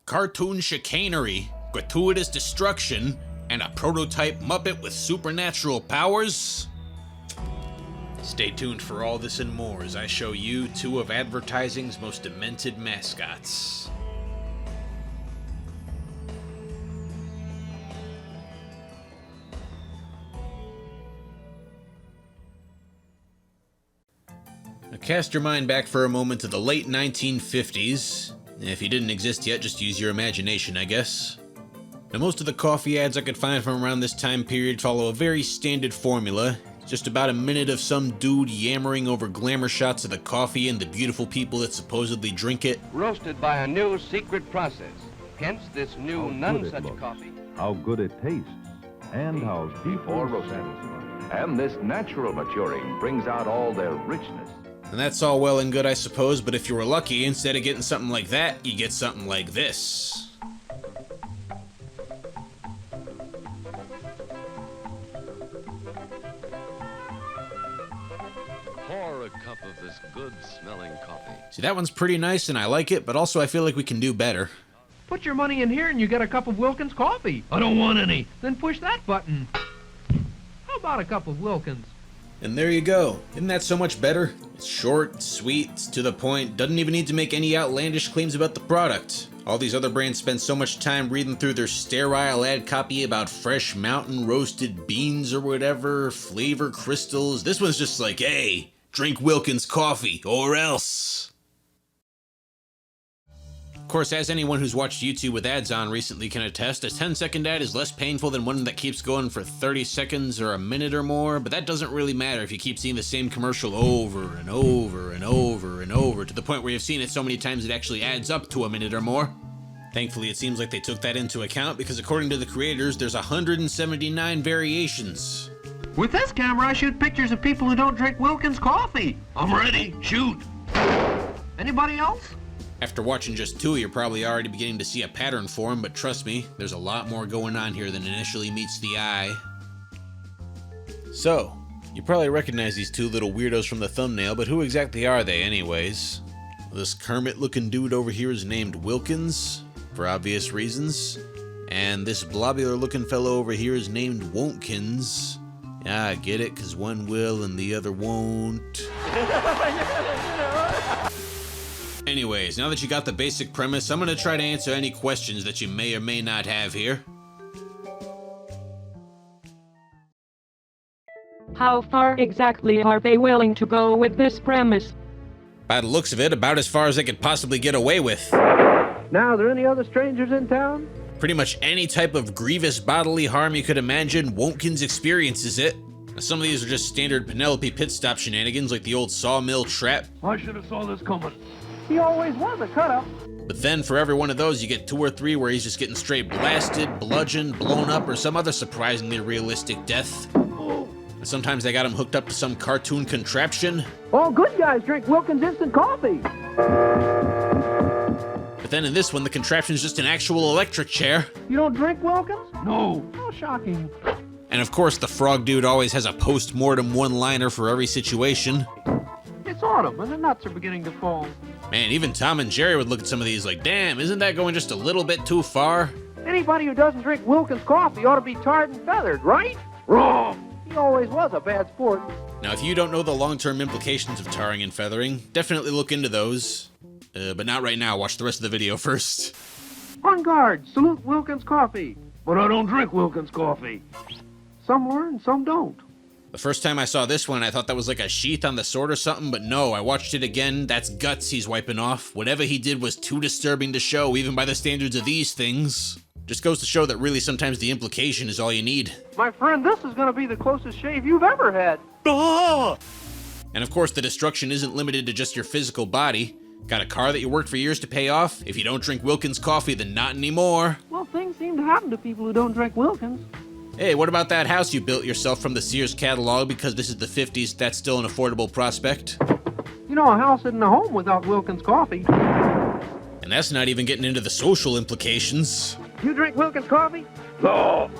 cartoon chicanery, gratuitous destruction, and a prototype Muppet with supernatural powers? Stay tuned for all this and more as I show you two of advertising's most demented mascots. Now cast your mind back for a moment to the late 1950s. If you didn't exist yet, just use your imagination, I guess. Now most of the coffee ads I could find from around this time period follow a very standard formula. Just about a minute of some dude yammering over glamour shots of the coffee and the beautiful people that supposedly drink it. Roasted by a new secret process. Hence this new none-such coffee. How good it tastes, and how deep or roasted. And this natural maturing brings out all their richness. And that's all well and good, I suppose, but if you were lucky, instead of getting something like that, you get something like this. Pour a cup of this good-smelling coffee. See, that one's pretty nice and I like it, but also I feel like we can do better. Put your money in here and you get a cup of Wilkins coffee. I don't want any. Then push that button. How about a cup of Wilkins? And there you go. Isn't that so much better? It's short, sweet, it's to the point, doesn't even need to make any outlandish claims about the product. All these other brands spend so much time reading through their sterile ad copy about fresh mountain roasted beans or whatever, flavor crystals. This one's just like, hey, drink Wilkins coffee or else. Of course, as anyone who's watched YouTube with ads on recently can attest, a 10-second ad is less painful than one that keeps going for 30 seconds or a minute or more, but that doesn't really matter if you keep seeing the same commercial over and over and over and over, to the point where you've seen it so many times it actually adds up to a minute or more. Thankfully, it seems like they took that into account, because according to the creators, there's 179 variations. With this camera, I shoot pictures of people who don't drink Wilkins coffee. I'm ready. Shoot. Anybody else? After watching just two, you're probably already beginning to see a pattern form, but trust me, there's a lot more going on here than initially meets the eye. So, you probably recognize these two little weirdos from the thumbnail, but who exactly are they anyways? Well, this Kermit-looking dude over here is named Wilkins, for obvious reasons, and this blobular-looking fellow over here is named Won'tkins. Yeah, I get it, because one will and the other won't. Anyways, now that you got the basic premise, I'm going to try to answer any questions that you may or may not have here. How far exactly are they willing to go with this premise? By the looks of it, about as far as they could possibly get away with. Now, are there any other strangers in town? Pretty much any type of grievous bodily harm you could imagine, Won'tkins experiences it. Now, some of these are just standard Penelope pit stop shenanigans like the old sawmill trap. I should have saw this coming. He always was a cut-up. But then for every one of those, you get two or three where he's just getting straight blasted, bludgeoned, blown up, or some other surprisingly realistic death. And sometimes they got him hooked up to some cartoon contraption. All good guys drink Wilkins instant coffee. But then in this one, the contraption's just an actual electric chair. You don't drink Wilkins? No. How shocking. And of course, the frog dude always has a post-mortem one-liner for every situation. It's autumn and the nuts are beginning to fall. Man, even Tom and Jerry would look at some of these like, damn, isn't that going just a little bit too far? Anybody who doesn't drink Wilkins coffee ought to be tarred and feathered, right? Wrong. He always was a bad sport. Now, if you don't know the long-term implications of tarring and feathering, definitely look into those. But not right now. Watch the rest of the video first. On guard. Salute Wilkins coffee. But I don't drink Wilkins coffee. Some learn, some don't. The first time I saw this one, I thought that was like a sheath on the sword or something, but no, I watched it again. That's guts he's wiping off. Whatever he did was too disturbing to show, even by the standards of these things. Just goes to show that really sometimes the implication is all you need. My friend, this is going to be the closest shave you've ever had. Ah! And of course, the destruction isn't limited to just your physical body. Got a car that you worked for years to pay off? If you don't drink Wilkins coffee, then not anymore. Well, things seem to happen to people who don't drink Wilkins. Hey, what about that house you built yourself from the Sears catalog because this is the 50s, that's still an affordable prospect? You know, a house isn't a home without Wilkins coffee. And that's not even getting into the social implications. You drink Wilkins coffee? No.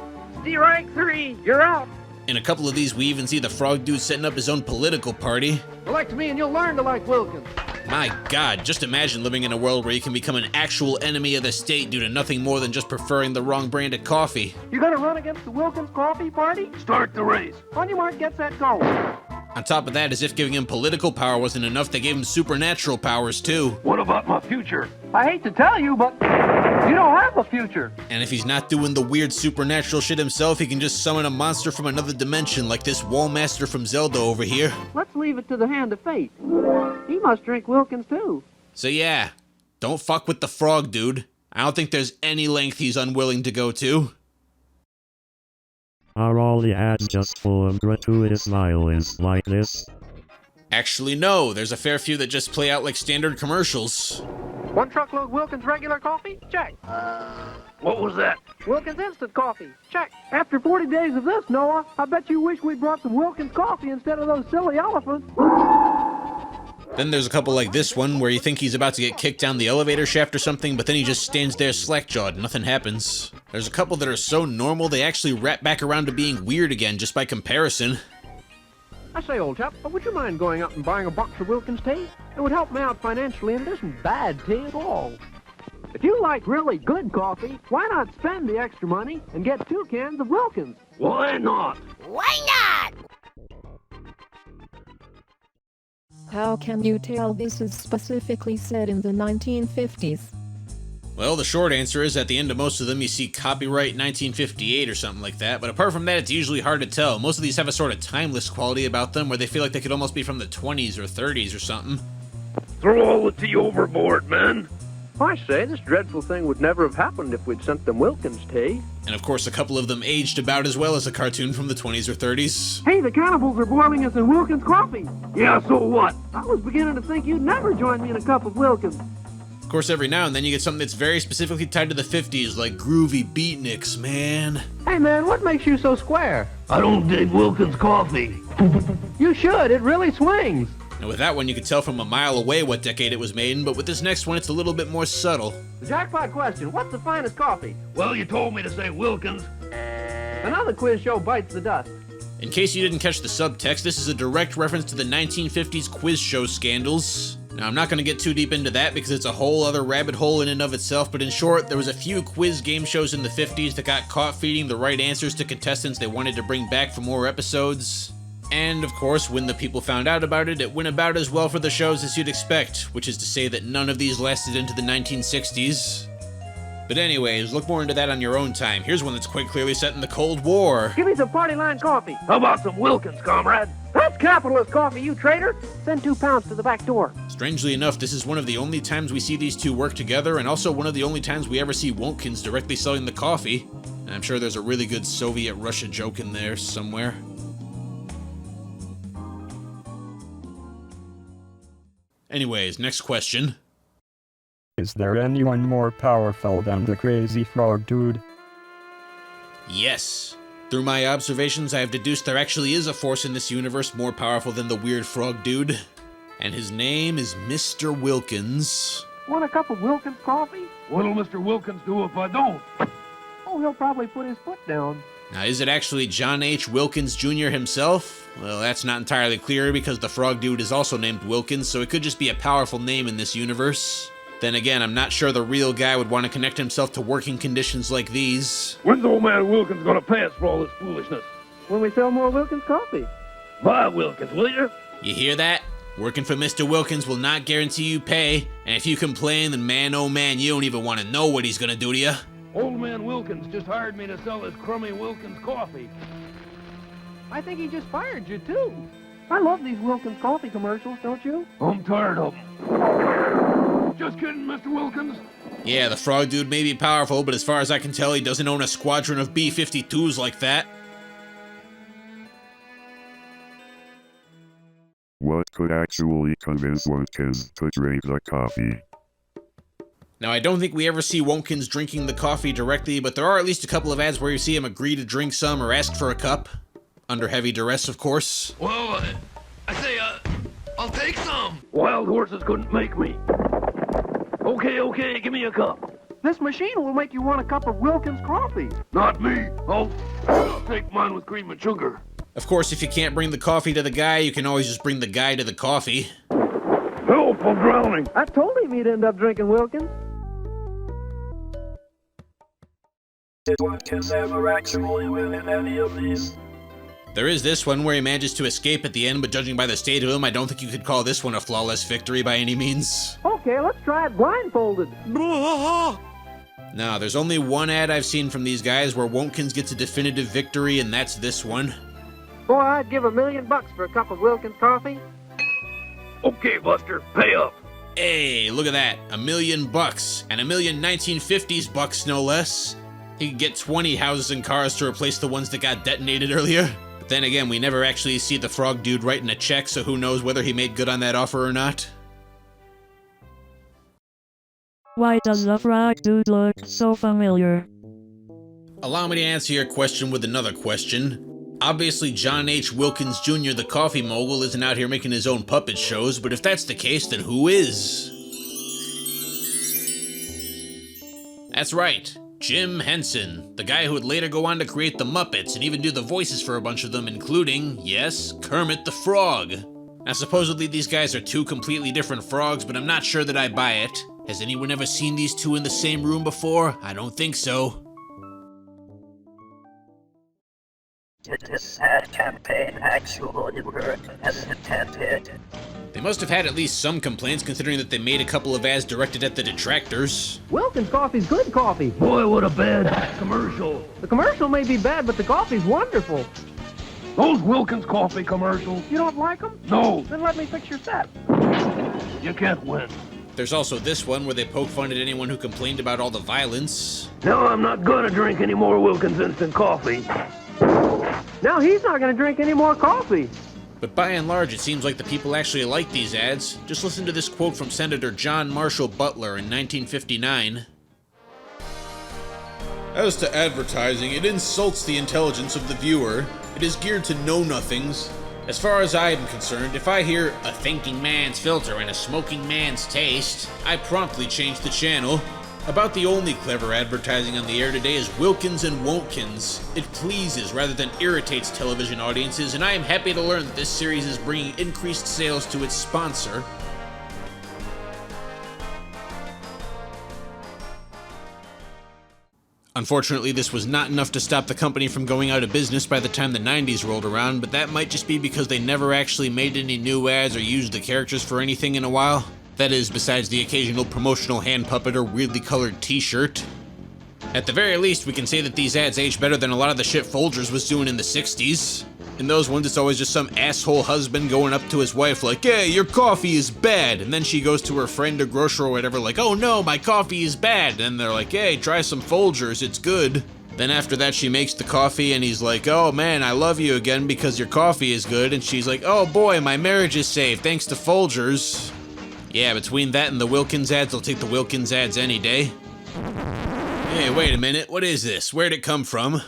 D-rank 3, you're out. In a couple of these, we even see the frog dude setting up his own political party. Elect me and you'll learn to like Wilkins. My God, just imagine living in a world where you can become an actual enemy of the state due to nothing more than just preferring the wrong brand of coffee. You gonna run against the Wilkins Coffee Party? Start the race. On your mark, get set, go. On top of that, as if giving him political power wasn't enough, they gave him supernatural powers too. What about my future? I hate to tell you, but you don't have a future. And if he's not doing the weird supernatural shit himself, he can just summon a monster from another dimension like this Wallmaster from Zelda over here. Let's leave it to the hand of fate. He must drink Wilkins too. So yeah, don't fuck with the frog dude. I don't think there's any length he's unwilling to go to. Are all the ads just full of gratuitous violence like this? Actually, no. There's a fair few that just play out like standard commercials. 1 truckload Wilkins regular coffee? Check. What was that? Wilkins instant coffee? Check. After 40 days of this, Noah, I bet you wish we'd brought some Wilkins coffee instead of those silly elephants. Then there's a couple like this one where you think he's about to get kicked down the elevator shaft or something, but then he just stands there slack-jawed, nothing happens. There's a couple that are so normal they actually wrap back around to being weird again just by comparison. I say, old chap, would you mind going up and buying a box of Wilkins tea? It would help me out financially, and it isn't bad tea at all. If you like really good coffee, why not spend the extra money and get 2 cans of Wilkins? Why not? How can you tell this is specifically set in the 1950s? Well, the short answer is at the end of most of them you see copyright 1958 or something like that, but apart from that it's usually hard to tell. Most of these have a sort of timeless quality about them where they feel like they could almost be from the 20s or 30s or something. Throw all the tea overboard, man. I say, this dreadful thing would never have happened if we'd sent them Wilkins tea. And of course a couple of them aged about as well as a cartoon from the 20s or 30s. Hey, the cannibals are boiling us in Wilkins coffee. Yeah, so what? I was beginning to think you'd never join me in a cup of Wilkins. Of course, every now and then you get something that's very specifically tied to the 50s, like groovy beatniks, man. Hey, man, what makes you so square? I don't dig Wilkins coffee. You should. It really swings. And with that one, you could tell from a mile away what decade it was made in, but with this next one, it's a little bit more subtle. The jackpot question, what's the finest coffee? Well, you told me to say Wilkins. Another quiz show bites the dust. In case you didn't catch the subtext, this is a direct reference to the 1950s quiz show scandals. Now, I'm not going to get too deep into that because it's a whole other rabbit hole in and of itself, but in short, there was a few quiz game shows in the 50s that got caught feeding the right answers to contestants they wanted to bring back for more episodes. And, of course, when the people found out about it, it went about as well for the shows as you'd expect, which is to say that none of these lasted into the 1960s. But anyways, look more into that on your own time. Here's one that's quite clearly set in the Cold War. Give me some party line coffee. How about some Wilkins, comrade? That's capitalist coffee, you traitor. Send 2 pounds to the back door. Strangely enough, this is one of the only times we see these two work together, and also one of the only times we ever see Wilkins directly selling the coffee. And I'm sure there's a really good Soviet-Russia joke in there somewhere. Anyways, next question. Is there anyone more powerful than the crazy frog dude? Yes. Through my observations, I have deduced there actually is a force in this universe more powerful than the weird frog dude. And his name is Mr. Wilkins. Want a cup of Wilkins coffee? What'll Mr. Wilkins do if I don't? Oh, he'll probably put his foot down. Now, is it actually John H. Wilkins Jr. himself? Well, that's not entirely clear because the frog dude is also named Wilkins, so it could just be a powerful name in this universe. Then again, I'm not sure the real guy would want to connect himself to working conditions like these. When's old man Wilkins gonna pay us for all this foolishness? When we sell more Wilkins coffee. Buy Wilkins, will you? You hear that? Working for Mr. Wilkins will not guarantee you pay, and if you complain, then man oh man, you don't even want to know what he's gonna do to you. Old man Wilkins just hired me to sell his crummy Wilkins coffee. I think he just fired you, too. I love these Wilkins coffee commercials, don't you? I'm tired of them. Just kidding, Mr. Wilkins. Yeah, the frog dude may be powerful, but as far as I can tell, he doesn't own a squadron of B-52s like that. What could actually convince Wilkins to drink the coffee? Now, I don't think we ever see Wilkins drinking the coffee directly, but there are at least a couple of ads where you see him agree to drink some or ask for a cup. Under heavy duress, of course. Well, I say, I'll take some. Wild horses couldn't make me. Okay, give me a cup. This machine will make you want a cup of Wilkins coffee. Not me. I'll take mine with cream and sugar. Of course, if you can't bring the coffee to the guy, you can always just bring the guy to the coffee. Help, I'm drowning. I told him he'd end up drinking Wilkins. Did Wilkins ever actually win in any of these? There is this one where he manages to escape at the end, but judging by the state of him, I don't think you could call this one a flawless victory by any means. Okay, let's try it blindfolded. No, there's only one ad I've seen from these guys where Wontkins gets a definitive victory, and that's this one. Boy, I'd give $1 million for a cup of Wilkins coffee. Okay, Buster, pay up. Hey, look at that. $1 million. And $1 million 1950s bucks, no less. He could get 20 houses and cars to replace the ones that got detonated earlier. But then again, we never actually see the frog dude writing a check, so who knows whether he made good on that offer or not. Why does the frog dude look so familiar? Allow me to answer your question with another question. Obviously, John H. Wilkins Jr., the coffee mogul, isn't out here making his own puppet shows, but if that's the case, then who is? That's right, Jim Henson, the guy who would later go on to create the Muppets and even do the voices for a bunch of them, including, yes, Kermit the Frog. Now, supposedly these guys are two completely different frogs, but I'm not sure that I buy it. Has anyone ever seen these two in the same room before? I don't think so. Did this ad campaign actually work as intended? They must have had at least some complaints, considering that they made a couple of ads directed at the detractors. Wilkins coffee's good coffee. Boy, what a bad commercial. The commercial may be bad, but the coffee's wonderful. Those Wilkins coffee commercials. You don't like them? No. Then let me fix your set. You can't win. There's also this one where they poke fun at anyone who complained about all the violence. No, I'm not gonna drink any more Wilkins instant coffee. Now he's not gonna drink any more coffee. But by and large, it seems like the people actually like these ads. Just listen to this quote from Senator John Marshall Butler in 1959. As to advertising, it insults the intelligence of the viewer. It is geared to know-nothings. As far as I am concerned, if I hear a thinking man's filter and a smoking man's taste, I promptly change the channel. About the only clever advertising on the air today is Wilkins and Wontkins. It pleases rather than irritates television audiences, and I am happy to learn that this series is bringing increased sales to its sponsor. Unfortunately, this was not enough to stop the company from going out of business by the time the 90s rolled around, but that might just be because they never actually made any new ads or used the characters for anything in a while. That is, besides the occasional promotional hand puppet or weirdly colored t-shirt. At the very least, we can say that these ads age better than a lot of the shit Folgers was doing in the 60s. In those ones, it's always just some asshole husband going up to his wife like, "Hey, your coffee is bad," and then she goes to her friend or grocer or whatever like, "Oh no, my coffee is bad," and then they're like, "Hey, try some Folgers, it's good." Then after that, she makes the coffee and he's like, "Oh man, I love you again because your coffee is good," and she's like, "Oh boy, my marriage is saved thanks to Folgers." Yeah, between that and the Wilkins ads, I'll take the Wilkins ads any day. Hey, wait a minute, what is this? Where'd it come from?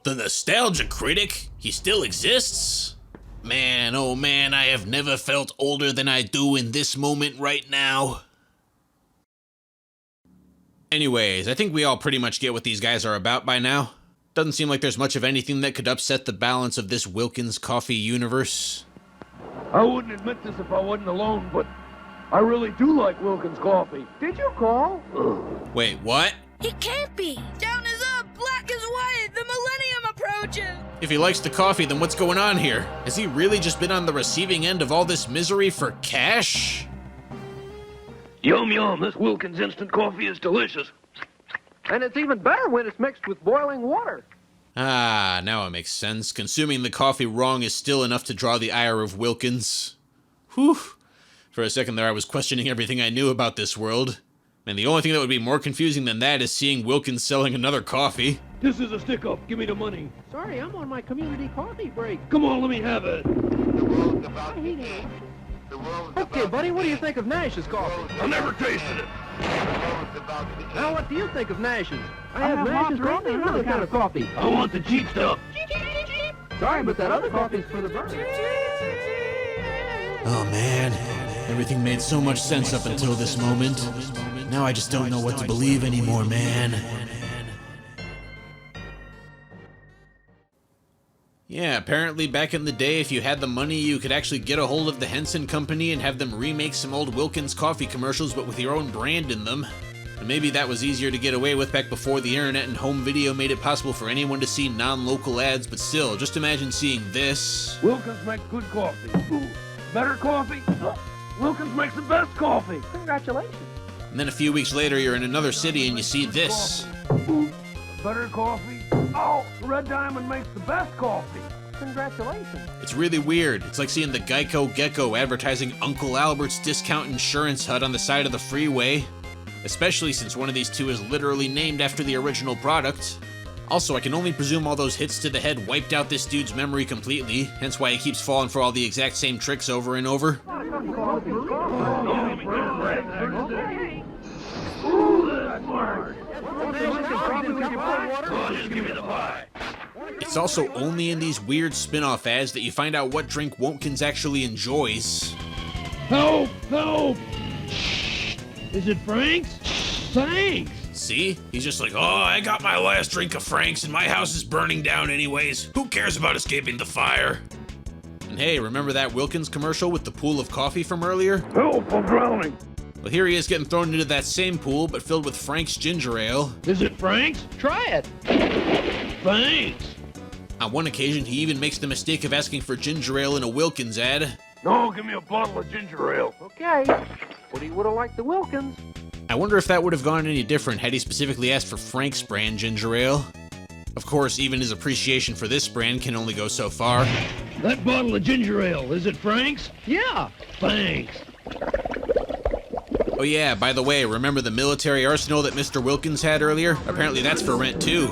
The Nostalgia Critic? He still exists? Man, oh man, I have never felt older than I do in this moment right now. Anyways, I think we all pretty much get what these guys are about by now. Doesn't seem like there's much of anything that could upset the balance of this Wilkins coffee universe. I wouldn't admit this if I wasn't alone, but I really do like Wilkins coffee. Did you call? Wait, what? He can't be! Down is up, black is white, the millennium approaches! If he likes the coffee, then what's going on here? Has he really just been on the receiving end of all this misery for cash? Yum yum, this Wilkins instant coffee is delicious. And it's even better when it's mixed with boiling water. Ah, now it makes sense. Consuming the coffee wrong is still enough to draw the ire of Wilkins. Whew. For a second there, I was questioning everything I knew about this world. And the only thing that would be more confusing than that is seeing Wilkins selling another coffee. This is a stick-up. Give me the money. Sorry, I'm on my community coffee break. Come on, let me have it. Okay, buddy, what do you think of Nash's coffee? I never tasted it. Now, what do you think of Nash's? I have Nash's coffee and another kind of coffee. I want the cheap stuff. Sorry, but that other coffee's for the birds. Oh man, everything made so much sense up until this moment. Now I just don't know what to believe anymore, man. Yeah, apparently back in the day, if you had the money, you could actually get a hold of the Henson Company and have them remake some old Wilkins coffee commercials, but with your own brand in them. And maybe that was easier to get away with back before the internet and home video made it possible for anyone to see non-local ads, but still, just imagine seeing this. Wilkins makes good coffee. Ooh, better coffee? Wilkins makes the best coffee. Congratulations. And then a few weeks later, you're in another city and you see this. Ooh, better coffee? Oh, Red Diamond makes the best coffee. Congratulations. It's really weird. It's like seeing the Geico Gecko advertising Uncle Albert's Discount Insurance Hut on the side of the freeway. Especially since one of these two is literally named after the original product. Also, I can only presume all those hits to the head wiped out this dude's memory completely, hence why he keeps falling for all the exact same tricks over and over. It's also only in these weird spin-off ads that you find out what drink Wilkins actually enjoys. Help! Help! Is it Frank's? Thanks! See? He's just like, oh, I got my last drink of Frank's and my house is burning down anyways. Who cares about escaping the fire? And hey, remember that Wilkins commercial with the pool of coffee from earlier? Help, I'm drowning! Well, here he is getting thrown into that same pool, but filled with Frank's ginger ale. Is it Frank's? Try it. Thanks! On one occasion, he even makes the mistake of asking for ginger ale in a Wilkins ad. No, give me a bottle of ginger ale. Okay. But he would have liked the Wilkins. I wonder if that would have gone any different had he specifically asked for Frank's brand ginger ale. Of course, even his appreciation for this brand can only go so far. That bottle of ginger ale, is it Frank's? Yeah. Thanks. Oh yeah, by the way, remember the military arsenal that Mr. Wilkins had earlier? Apparently that's for rent too.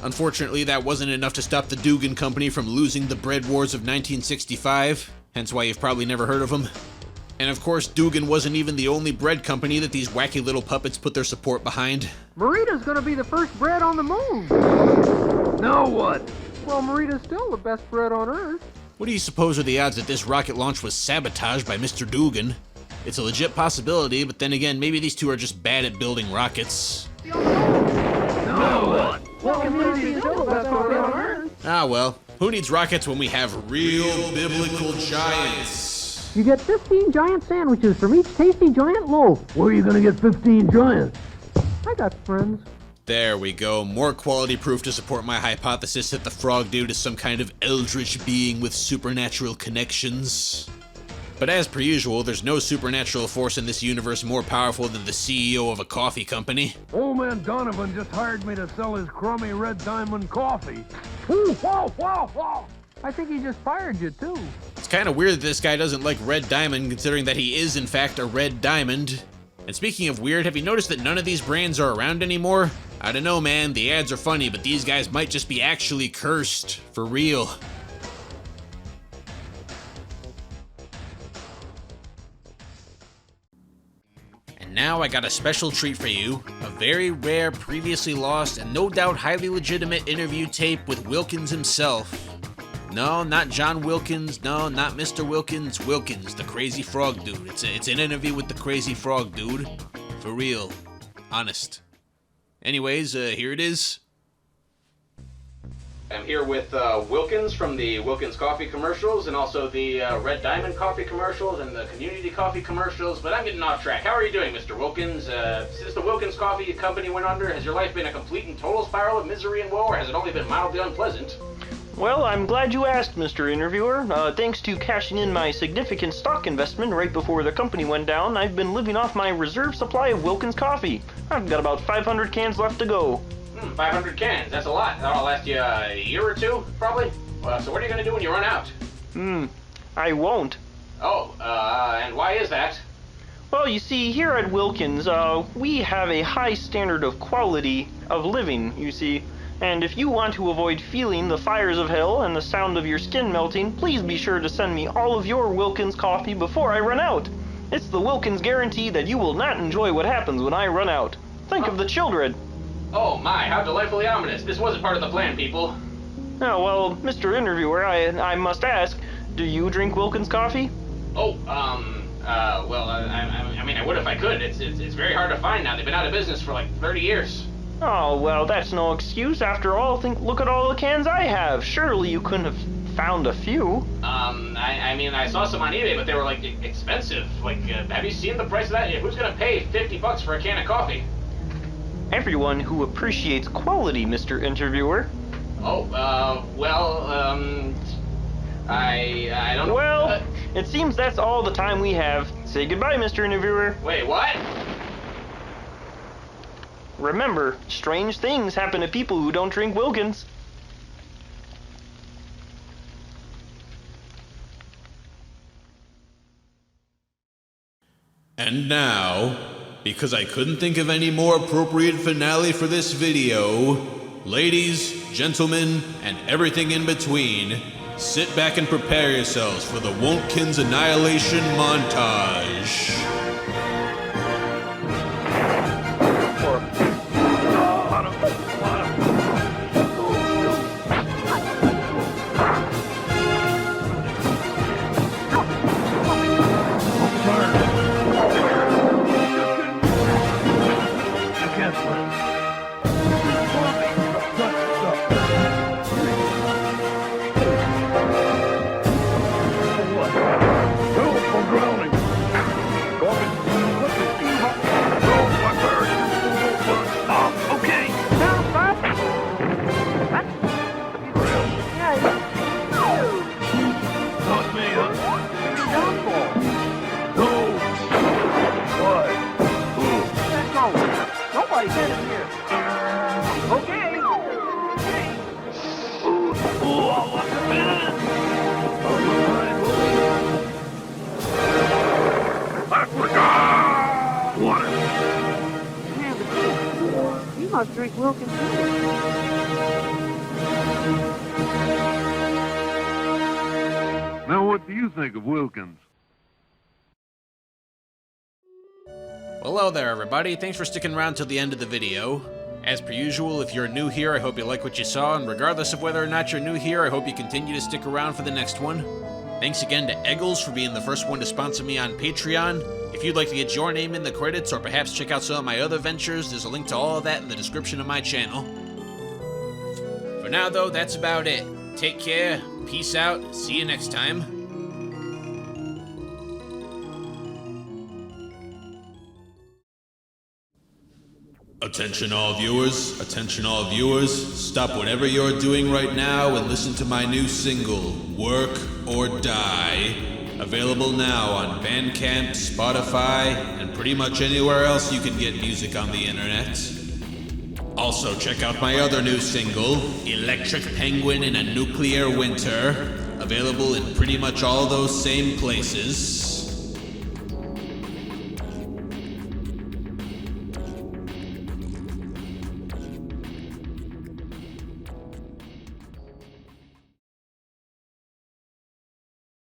Unfortunately, that wasn't enough to stop the Dugan Company from losing the bread wars of 1965, hence why you've probably never heard of them. And of course, Dugan wasn't even the only bread company that these wacky little puppets put their support behind. Marita's gonna be the first bread on the moon. Now what? Well, Marita's still the best bread on Earth. What do you suppose are the odds that this rocket launch was sabotaged by Mr. Dugan? It's a legit possibility, but then again, maybe these two are just bad at building rockets. Now what? Well, Marita's still the best bread on Earth. Ah well, who needs rockets when we have real biblical giants? You get 15 giant sandwiches from each tasty giant loaf. Where are you gonna get 15 giants? I got friends. There we go, more quality proof to support my hypothesis that the frog dude is some kind of eldritch being with supernatural connections. But as per usual, there's no supernatural force in this universe more powerful than the CEO of a coffee company. Old man Donovan just hired me to sell his crummy Red Diamond coffee. Ooh, whoa, whoa, whoa! I think he just fired you, too. It's kind of weird that this guy doesn't like Red Diamond, considering that he is, in fact, a red diamond. And speaking of weird, have you noticed that none of these brands are around anymore? I don't know, man. The ads are funny, but these guys might just be actually cursed. For real. And now I got a special treat for you. A very rare, previously lost, and no doubt highly legitimate interview tape with Wilkins himself. No, not John Wilkins. No, not Mr. Wilkins. Wilkins, the crazy frog dude. It's an interview with the crazy frog dude. For real. Honest. Anyways, here it is. I'm here with Wilkins from the Wilkins Coffee commercials and also the Red Diamond Coffee commercials and the Community Coffee commercials, but I'm getting off track. How are you doing, Mr. Wilkins? Since the Wilkins Coffee Company went under, has your life been a complete and total spiral of misery and woe, or has it only been mildly unpleasant? Well, I'm glad you asked, Mr. Interviewer. Thanks to cashing in my significant stock investment right before the company went down, I've been living off my reserve supply of Wilkins coffee. I've got about 500 cans left to go. 500 cans, that's a lot. That'll last you a year or two, probably? So what are you going to do when you run out? I won't. Oh, and why is that? Well, you see, here at Wilkins, we have a high standard of quality of living, you see. And if you want to avoid feeling the fires of hell and the sound of your skin melting, please be sure to send me all of your Wilkins coffee before I run out. It's the Wilkins guarantee that you will not enjoy what happens when I run out. Think of the children. Oh my, how delightfully ominous. This wasn't part of the plan, people. Oh, well, Mr. Interviewer, I must ask, do you drink Wilkins coffee? Oh, well, I mean, I would if I could. It's very hard to find now. They've been out of business for like 30 years. Oh, well, that's no excuse. After all, look at all the cans I have. Surely you couldn't have found a few. I mean, I saw some on eBay, but they were, like, expensive. Like, have you seen the price of that? Who's gonna pay $50 for a can of coffee? Everyone who appreciates quality, Mr. Interviewer. Oh, I don't know. Well, it seems that's all the time we have. Say goodbye, Mr. Interviewer. Wait, what? Remember, strange things happen to people who don't drink Wilkins. And now, because I couldn't think of any more appropriate finale for this video, ladies, gentlemen, and everything in between, sit back and prepare yourselves for the Wontkins Annihilation Montage. You must drink Wilkins. Now, what do you think of Wilkins? Well, hello there, everybody. Thanks for sticking around till the end of the video. As per usual, if you're new here, I hope you like what you saw, and regardless of whether or not you're new here, I hope you continue to stick around for the next one. Thanks again to Eggles for being the first one to sponsor me on Patreon. If you'd like to get your name in the credits, or perhaps check out some of my other ventures, there's a link to all of that in the description of my channel. For now, though, that's about it. Take care, peace out, see you next time. Attention all viewers, stop whatever you're doing right now and listen to my new single, Work or Die. Available now on Bandcamp, Spotify, and pretty much anywhere else you can get music on the internet. Also, check out my other new single, Electric Penguin in a Nuclear Winter. Available in pretty much all those same places.